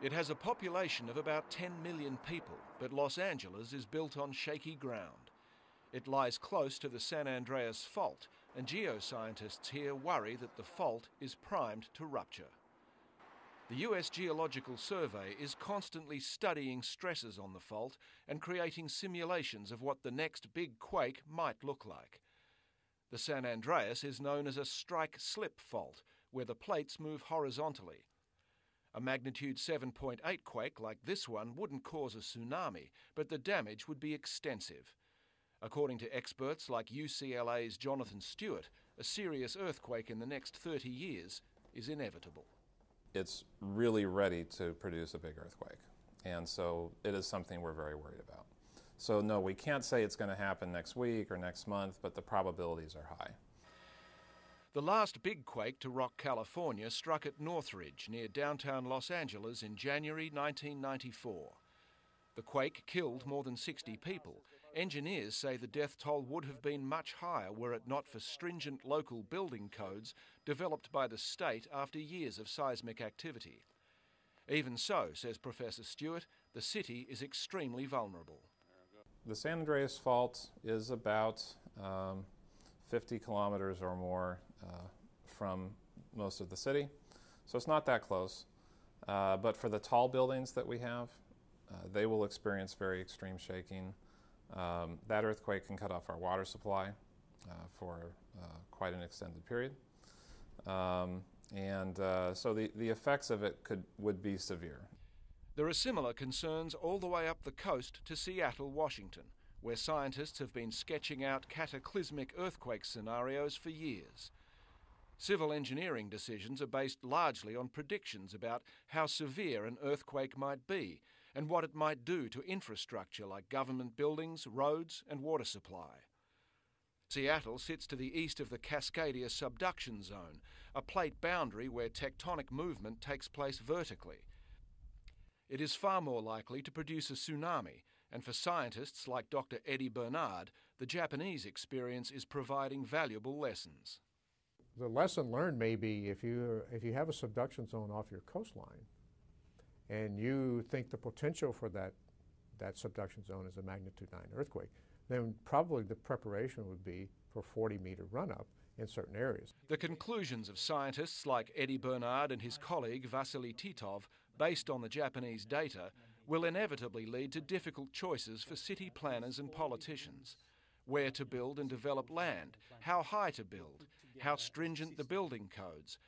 It has a population of about 10 million people, but Los Angeles is built on shaky ground. It lies close to the San Andreas Fault, and geoscientists here worry that the fault is primed to rupture. The US Geological Survey is constantly studying stresses on the fault and creating simulations of what the next big quake might look like. The San Andreas is known as a strike-slip fault, where the plates move horizontally. A magnitude 7.8 quake like this one wouldn't cause a tsunami, but the damage would be extensive. According to experts like UCLA's Jonathan Stewart, a serious earthquake in the next 30 years is inevitable. It's really ready to produce a big earthquake, and so it is something we're very worried about. So no, we can't say it's going to happen next week or next month, but the probabilities are high. The last big quake to rock California struck at Northridge near downtown Los Angeles in January 1994. The quake killed more than 60 people. Engineers say the death toll would have been much higher were it not for stringent local building codes developed by the state after years of seismic activity. Even so, says Professor Stewart, the city is extremely vulnerable. The San Andreas Fault is about 50 kilometers or more from most of the city, so it's not that close. But for the tall buildings that we have, they will experience very extreme shaking. That earthquake can cut off our water supply for quite an extended period. So the effects of it would be severe. There are similar concerns all the way up the coast to Seattle, Washington, where scientists have been sketching out cataclysmic earthquake scenarios for years. Civil engineering decisions are based largely on predictions about how severe an earthquake might be and what it might do to infrastructure like government buildings, roads and water supply. Seattle sits to the east of the Cascadia subduction zone, a plate boundary where tectonic movement takes place vertically. It is far more likely to produce a tsunami, and for scientists like Dr. Eddie Bernard, the Japanese experience is providing valuable lessons. The lesson learned may be if you have a subduction zone off your coastline and you think the potential for that subduction zone is a magnitude 9 earthquake, then probably the preparation would be for 40-meter run-up in certain areas. The conclusions of scientists like Eddie Bernard and his colleague Vasily Titov, based on the Japanese data, will inevitably lead to difficult choices for city planners and politicians. Where to build and develop land, how high to build, how stringent the building codes,